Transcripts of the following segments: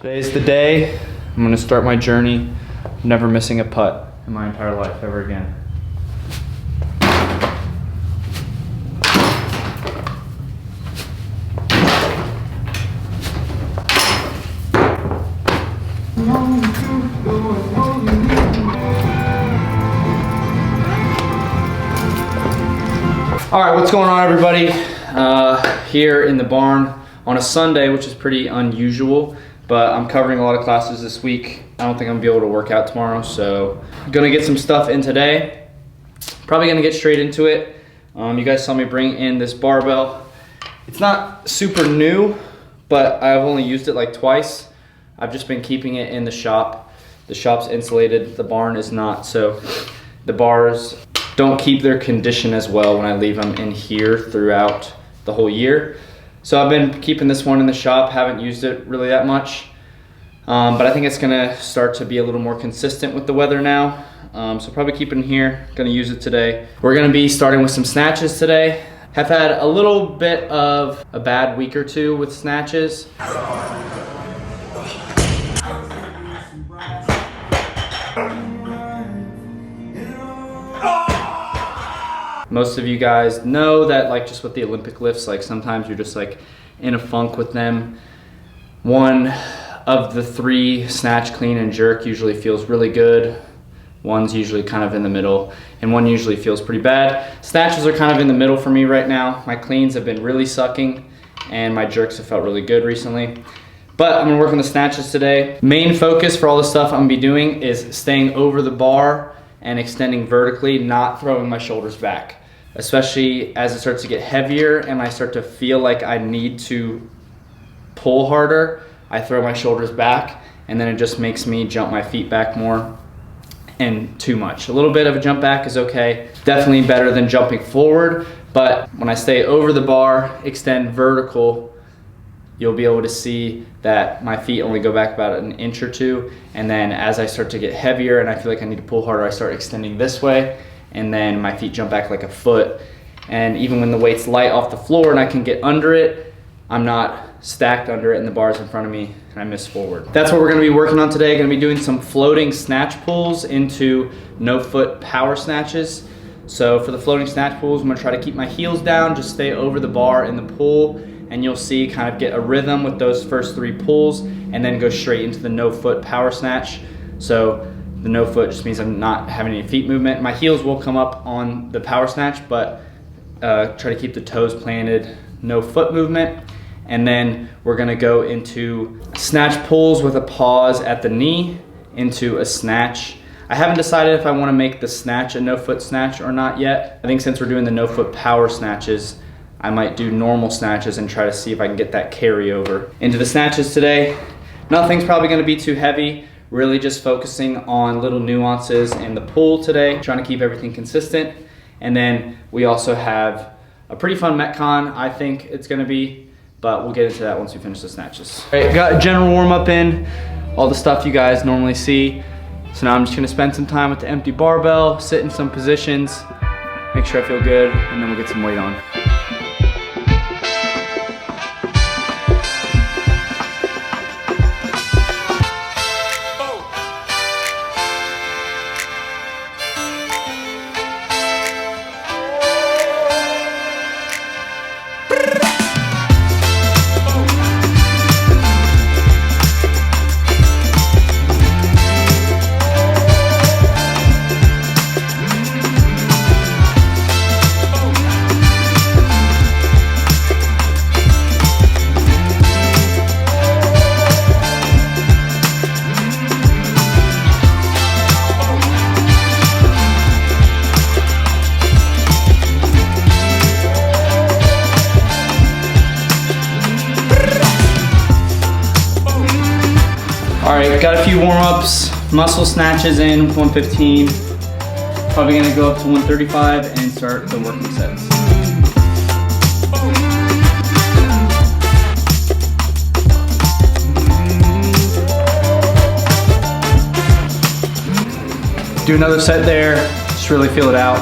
Today's the day. I'm gonna start my journey of never missing a putt in my entire life ever again. All right, what's going on, everybody? Here in the barn on a Sunday, which is pretty unusual, but I'm covering a lot of classes this week. I don't think I'm gonna be able to work out tomorrow, so I'm gonna get some stuff in today. Probably gonna get straight into it. You guys saw me bring in this barbell. It's not super new, but I've only used it like twice. I've just been keeping it in the shop. The shop's insulated, the barn is not, so the bars don't keep their condition as well when I leave them in here throughout the whole year. So I've been keeping this one in the shop, haven't used it really that much. But I think it's gonna start to be a little more consistent with the weather now. So probably keep it in here, gonna use it today. We're gonna be starting with some snatches today. Have had a little bit of a bad week or two with snatches. Most of you guys know that, like, just with the Olympic lifts, like sometimes you're just like in a funk with them. One of the three, snatch, clean, and jerk, usually feels really good. One's usually kind of in the middle, and one usually feels pretty bad. Snatches are kind of in the middle for me right now. My cleans have been really sucking, and my jerks have felt really good recently. But I'm gonna work on the snatches today. Main focus for all the stuff I'm gonna be doing is staying over the bar and extending vertically, not throwing my shoulders back. Especially as it starts to get heavier and I start to feel like I need to pull harder, I throw my shoulders back, and then it just makes me jump my feet back more and too much. A little bit of a jump back is okay. Definitely better than jumping forward, but when I stay over the bar, extend vertical, you'll be able to see that my feet only go back about an inch or two, and then as I start to get heavier and I feel like I need to pull harder, I start extending this way, and then my feet jump back like a foot. And even when the weight's light off the floor and I can get under it, I'm not stacked under it and the bar's in front of me and I miss forward. That's what we're gonna be working on today. Gonna be doing some floating snatch pulls into no foot power snatches. So for the floating snatch pulls, I'm gonna try to keep my heels down, just stay over the bar in the pull, and you'll see kind of get a rhythm with those first three pulls and then go straight into the no foot power snatch. So the no foot just means I'm not having any feet movement. My heels will come up on the power snatch, but try to keep the toes planted, no foot movement. And then we're gonna go into snatch pulls with a pause at the knee into a snatch. I haven't decided if I wanna make the snatch a no foot snatch or not yet. I think since we're doing the no foot power snatches, I might do normal snatches and try to see if I can get that carryover into the snatches today. Nothing's probably gonna be too heavy. Really just focusing on little nuances in the pull today, trying to keep everything consistent. And then we also have a pretty fun metcon, I think it's gonna be, but we'll get into that once we finish the snatches. All right, got a general warm up in, all the stuff you guys normally see. So now I'm just gonna spend some time with the empty barbell, sit in some positions, make sure I feel good, and then we'll get some weight on. All right, got a few warm-ups, muscle snatches in, 115. Probably gonna go up to 135 and start the working sets. Do another set there, just really feel it out.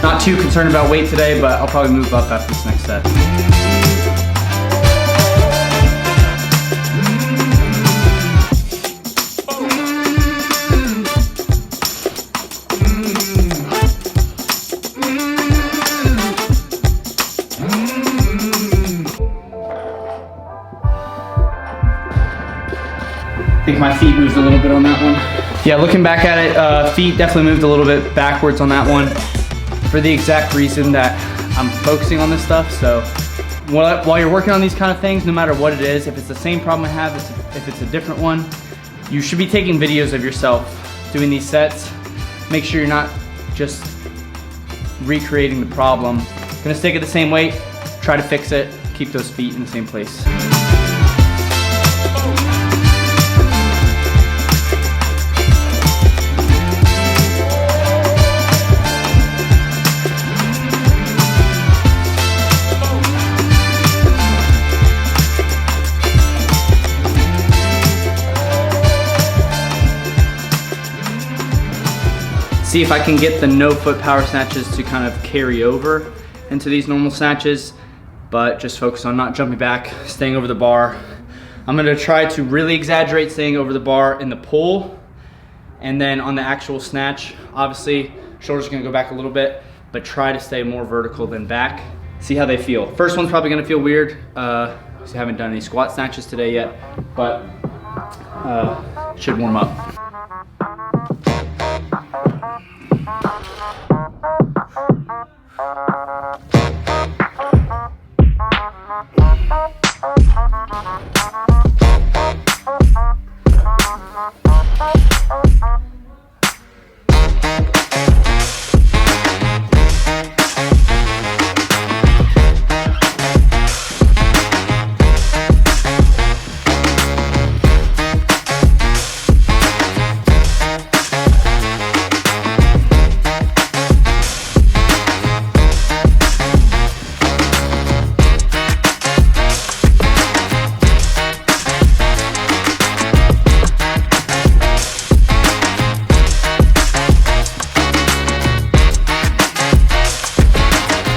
Not too concerned about weight today, but I'll probably move up after this next set. I think my feet moved a little bit on that one. Yeah, looking back at it, feet definitely moved a little bit backwards on that one for the exact reason that I'm focusing on this stuff. So while you're working on these kind of things, no matter what it is, if it's the same problem I have, if it's a different one, you should be taking videos of yourself doing these sets. Make sure you're not just recreating the problem. Gonna stick at the same weight, try to fix it, keep those feet in the same place. See if I can get the no foot power snatches to kind of carry over into these normal snatches, but just focus on not jumping back, staying over the bar. I'm gonna try to really exaggerate staying over the bar in the pull, and then on the actual snatch, obviously, shoulders are gonna go back a little bit, but try to stay more vertical than back. See how they feel. First one's probably gonna feel weird. I haven't done any squat snatches today yet, but should warm up.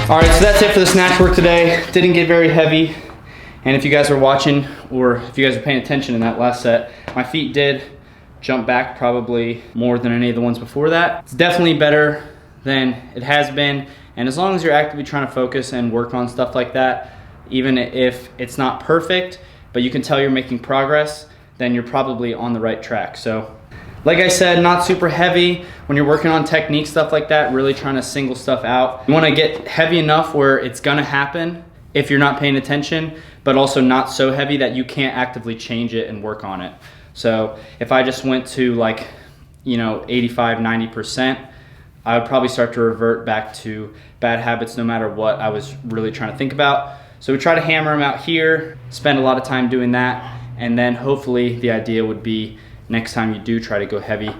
All right, so that's it for the snatch work today. Didn't get very heavy. And if you guys were watching, or if you guys were paying attention in that last set, my feet did jump back probably more than any of the ones before that. It's definitely better than it has been. And as long as you're actively trying to focus and work on stuff like that, even if it's not perfect, but you can tell you're making progress, then you're probably on the right track. So, like I said, not super heavy. When you're working on technique, stuff like that, really trying to single stuff out. You wanna get heavy enough where it's gonna happen if you're not paying attention, but also not so heavy that you can't actively change it and work on it. So if I just went to like, 85, 90%, I would probably start to revert back to bad habits no matter what I was really trying to think about. So we try to hammer them out here, spend a lot of time doing that, and then hopefully the idea would be next time you do try to go heavy,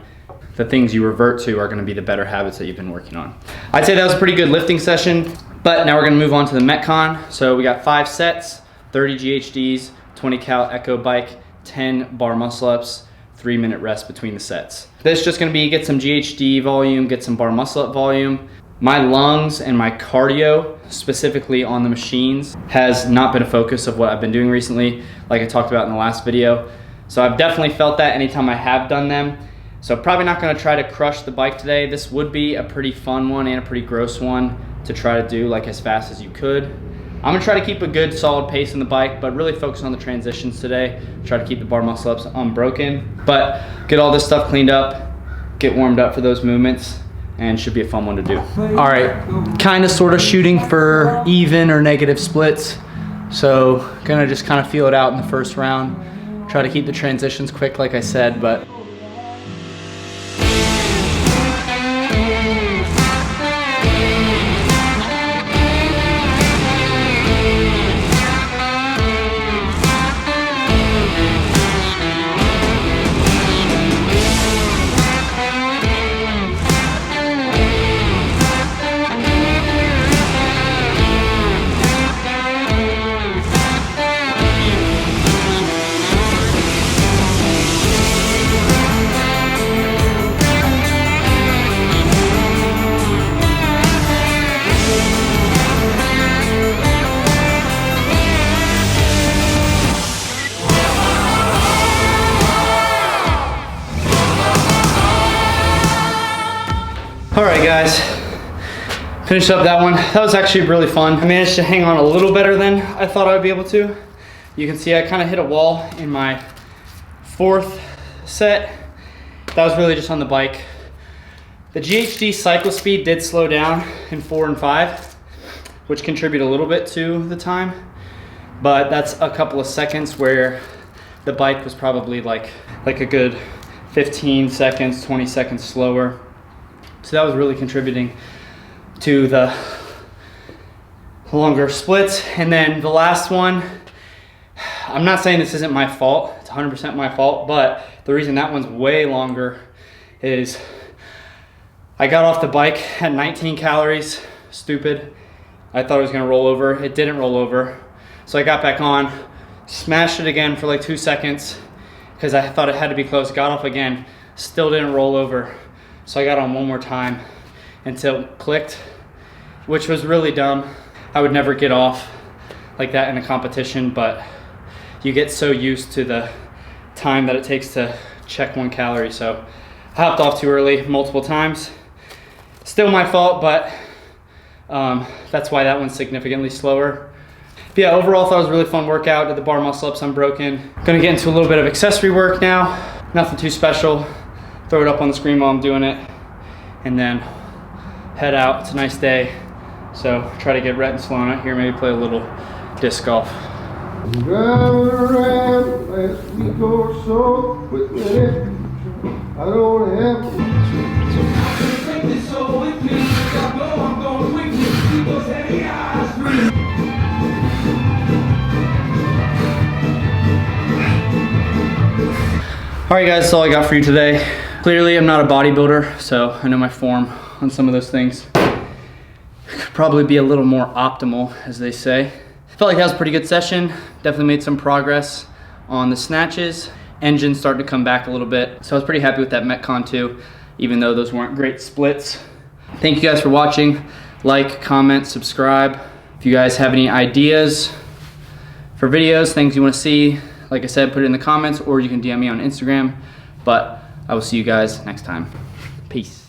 the things you revert to are gonna be the better habits that you've been working on. I'd say that was a pretty good lifting session, but now we're gonna move on to the metcon. So we got 5 sets, 30 GHDs, 20 cal echo bike, 10 bar muscle ups, 3-minute rest between the sets. This is just gonna be get some GHD volume, get some bar muscle up volume. My lungs and my cardio, specifically on the machines, has not been a focus of what I've been doing recently, like I talked about in the last video. So I've definitely felt that anytime I have done them. So probably not gonna try to crush the bike today. This would be a pretty fun one and a pretty gross one to try to do like as fast as you could. I'm gonna try to keep a good solid pace in the bike, but really focus on the transitions today. Try to keep the bar muscle ups unbroken, but get all this stuff cleaned up, get warmed up for those movements, and should be a fun one to do. All right, kind of sort of shooting for even or negative splits. So gonna just kind of feel it out in the first round. Try to keep the transitions quick, like I said, but all right, guys, finished up that one. That was actually really fun. I managed to hang on a little better than I thought I would be able to. You can see I kind of hit a wall in my 4th set. That was really just on the bike. The GHD cycle speed did slow down in 4 and 5, which contributed a little bit to the time, but that's a couple of seconds where the bike was probably like a good 15 seconds, 20 seconds slower. So that was really contributing to the longer splits. And then the last one, I'm not saying this isn't my fault, it's 100% my fault, but the reason that one's way longer is I got off the bike at 19 calories, stupid. I thought it was gonna roll over, it didn't roll over. So I got back on, smashed it again for like 2 seconds because I thought it had to be close, got off again, still didn't roll over. So I got on one more time until it clicked, which was really dumb. I would never get off like that in a competition, but you get so used to the time that it takes to check 1 calorie. So I hopped off too early multiple times. Still my fault, but that's why that one's significantly slower. But yeah, overall, thought it was a really fun workout. Did the bar muscle ups unbroken. Gonna get into a little bit of accessory work now. Nothing too special. Throw it up on the screen while I'm doing it, and then head out. It's a nice day, so try to get Rhett and Sloan out here, maybe play a little disc golf. Driving around last week or so with me. I don't have Alright guys, that's all I got for you today. Clearly I'm not a bodybuilder, so I know my form on some of those things could probably be a little more optimal, as they say. Felt like that was a pretty good session. Definitely made some progress on the snatches. Engine started to come back a little bit. So I was pretty happy with that metcon too, even though those weren't great splits. Thank you guys for watching. Like, comment, subscribe. If you guys have any ideas for videos, things you want to see, like I said, put it in the comments, or you can DM me on Instagram. But I will see you guys next time. Peace.